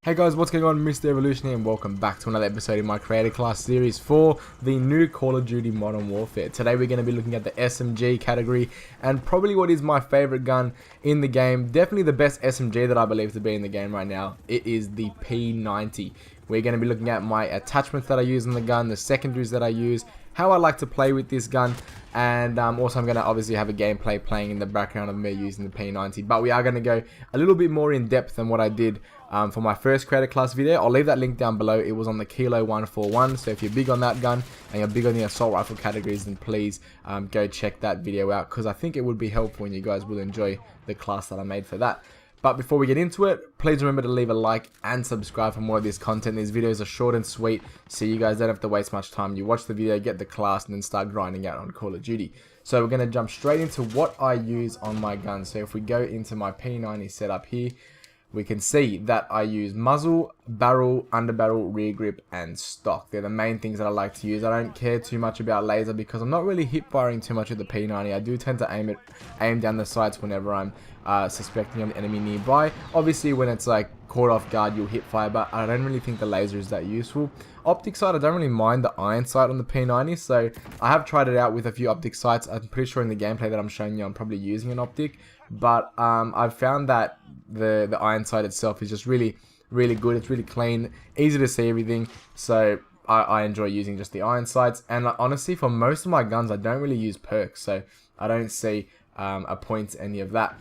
Hey guys, what's going on? Mr. Evolution here and welcome back to another episode in my creator class series for the new Call of Duty Modern Warfare. Today we're going to be looking at the SMG category and probably what is my favorite gun in the game. Definitely the best SMG that I believe to be in the game right now. It is the P90. We're going to be looking at my attachments that I use on the gun, the secondaries that I use, how I like to play with this gun, and also I'm going to obviously have a gameplay playing in the background of me using the P90. But we are going to go a little bit more in depth than what I did for my first creator class video. I'll leave that link down below. It was on the Kilo 141, so if you're big on that gun and you're big on the assault rifle categories, then please go check that video out, because I think it would be helpful and you guys will enjoy the class that I made for that. But before we get into it, please remember to leave a like and subscribe for more of this content. These videos are short and sweet, so you guys don't have to waste much time. You watch the video, get the class, and then start grinding out on Call of Duty. So we're going to jump straight into what I use on my gun. So if we go into my P90 setup here, we can see that I use muzzle, barrel, underbarrel, rear grip, and stock. They're the main things that I like to use. I don't care too much about laser because I'm not really hip firing too much with the P90. I do tend to aim down the sights whenever I'm suspecting an enemy nearby. Obviously, when it's like caught off guard, you'll hip fire, but I don't really think the laser is that useful. Optic sight, I don't really mind the iron sight on the P90, so I have tried it out with a few optic sights. I'm pretty sure in the gameplay that I'm showing you, I'm probably using an optic, but I've found that the iron sight itself is just really good. It's really clean, easy to see everything, so I enjoy using just the iron sights. And honestly, for most of my guns, I don't really use perks, so I don't see a point to any of that.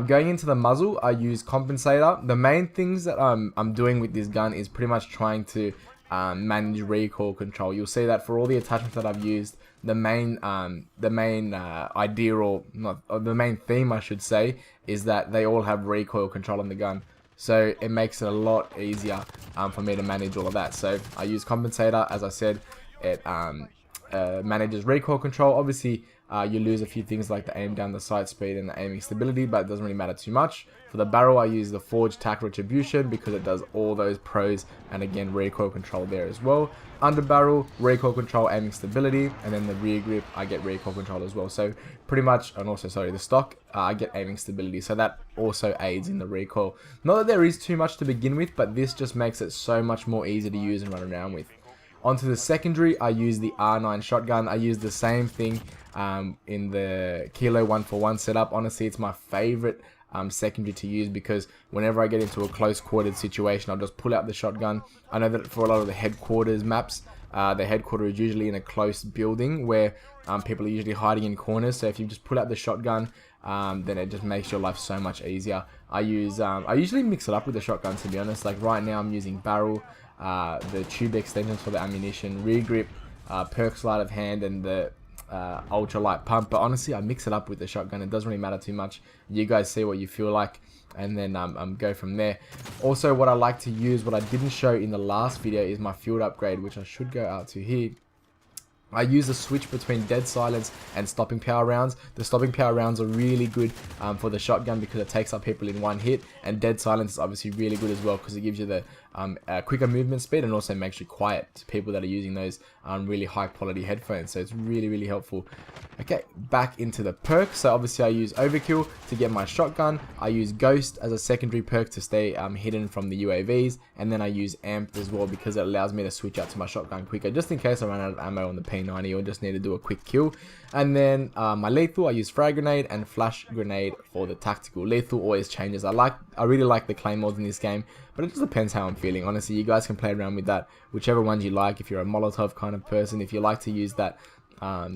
Going into the muzzle, I use compensator. The main things that I'm doing with this gun is pretty much trying to manage recoil control. You'll see that for all the attachments that I've used, the main idea, or the main theme I should say, is that they all have recoil control on the gun. So it makes it a lot easier for me to manage all of that. So I use compensator, as I said. It manages recoil control. Obviously, you lose a few things like the aim down the sight speed and the aiming stability, but it doesn't really matter too much. For the barrel, I use the Forged Tack Retribution because it does all those pros, and again, recoil control there as well. Under barrel, recoil control, aiming stability, and then the rear grip, I get recoil control as well. So pretty much, and also, sorry, the stock, I get aiming stability, so that also aids in the recoil. Not that there is too much to begin with, but this just makes it so much more easy to use and run around with. Onto the secondary, I use the R9 shotgun. I use the same thing in the Kilo 141 setup. Honestly, it's my favorite secondary to use because whenever I get into a close quartered situation, I'll just pull out the shotgun. I know that for a lot of the headquarters maps, the headquarters is usually in a close building where people are usually hiding in corners. So if you just pull out the shotgun, then it just makes your life so much easier. I usually mix it up with the shotgun, to be honest. Like right now I'm using barrel, the tube extensions for the ammunition, rear grip, perk sleight of hand, and the ultra light pump. But honestly, I mix it up with the shotgun. It doesn't really matter too much. You guys see what you feel like, and then go from there. Also, what I like to use, what I didn't show in the last video, is my field upgrade, which I should go out to here. I use a switch between dead silence and stopping power rounds. The stopping power rounds are really good for the shotgun because it takes up people in one hit, and dead silence is obviously really good as well because it gives you the quicker movement speed and also makes you quiet to people that are using those really high quality headphones. So it's really helpful. Okay, back into the perks. So obviously I use Overkill to get my shotgun. I use Ghost as a secondary perk to stay hidden from the UAVs, and then I use Amped as well because it allows me to switch out to my shotgun quicker, just in case I run out of ammo on the P90 or just need to do a quick kill. And then my lethal, I use Frag Grenade and Flash Grenade for the tactical. Lethal always changes. I really like the claymores in this game, but it just depends how I'm feeling. Honestly, you guys can play around with that, whichever ones you like. If you're a Molotov kind of person, if you like to use that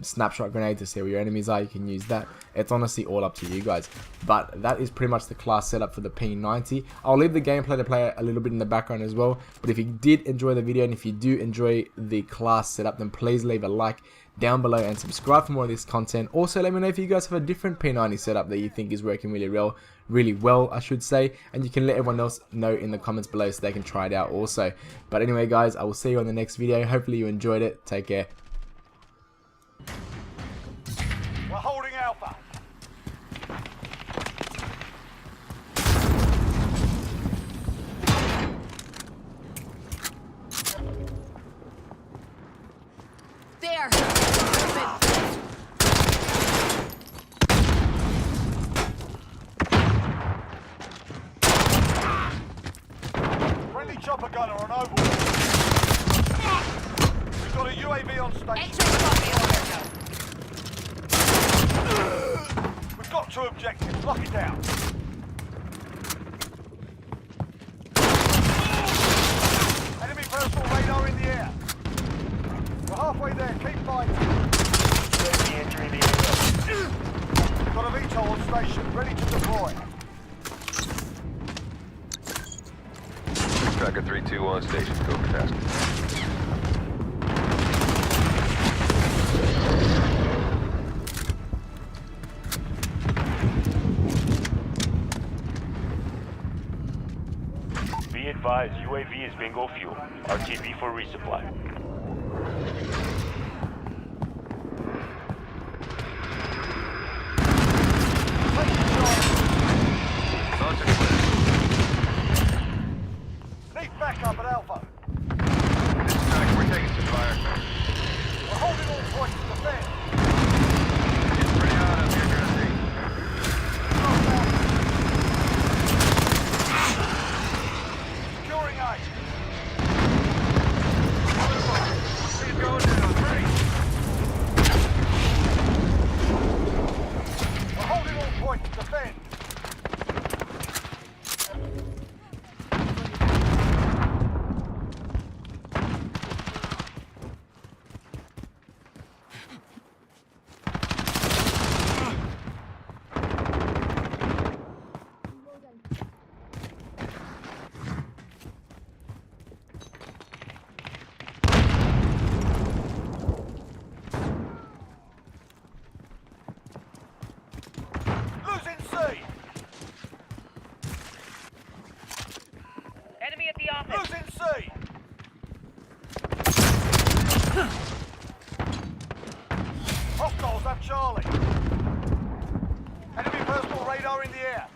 snapshot grenade to see where your enemies are, you can use that. It's honestly all up to you guys. But that is pretty much the class setup for the P90. I'll leave the gameplay to play a little bit in the background as well. But if you did enjoy the video and if you do enjoy the class setup, then please leave a like down below and subscribe for more of this content. Also, let me know if you guys have a different P90 setup that you think is working really well, I should say, and you can let everyone else know in the comments below so they can try it out also. But anyway guys, I will see you on the next video. Hopefully you enjoyed it. Take care. We're holding Alpha. There! Friendly gunner on overwatch. We've got a UAV on station. X-ray copy on Echo. We've got 2 objectives. Lock it down. Enemy personal radar in the air. We're halfway there. Keep fighting. UAV entering the AO. We've got a VTOL on station. Ready to deploy. Tracker 321 station. Go fast. Be advised, UAV is bingo fuel. RTB for resupply. Need backup at Alpha. We're taking some fire. We're holding all points to defend. It's pretty hot up here, Grandy. Securing A. He's going down. Three. We're holding all points to defend. Losing C. Enemy at the office. Losing C. Hostiles have Charlie. Enemy personal radar in the air.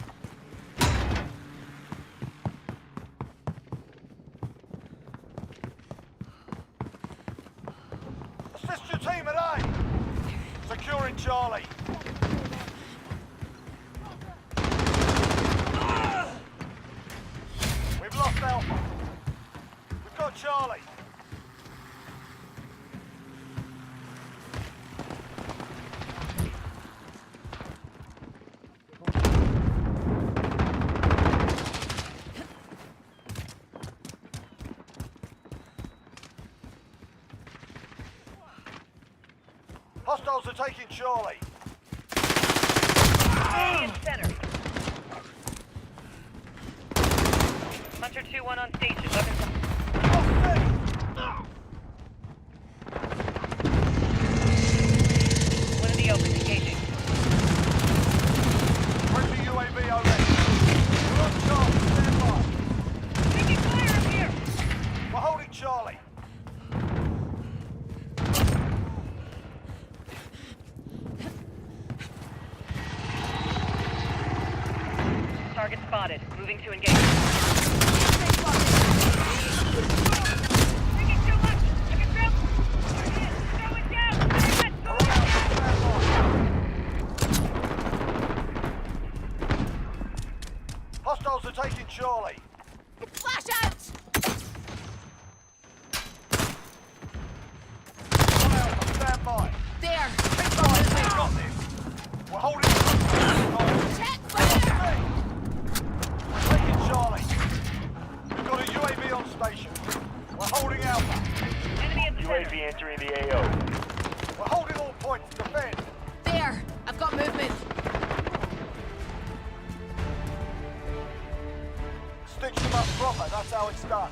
Assist your team at A. Securing Charlie. We've lost Alpha. We've got Charlie. Hostiles are taking Charlie. In center. Hunter 2-1 on station. Weapons on. Lost C. One in the open. Engaging. Friendly UAV overhead. We're on Charlie. Stand by. Taking fire up here. We're holding Charlie. Target spotted. Moving to engage. Taking too much. I can grab. Going down. Hostiles are taking Charlie. Flash out. On Alpha. Stand by. There. We've got this. We're holding. Check fire. Taking Charlie. We've got a UAV on station. We're holding Alpha. Enemy at the UAV center. entering the AO. We're holding all points to defend. There. I've got movement. Stitch them up proper. That's how it's done.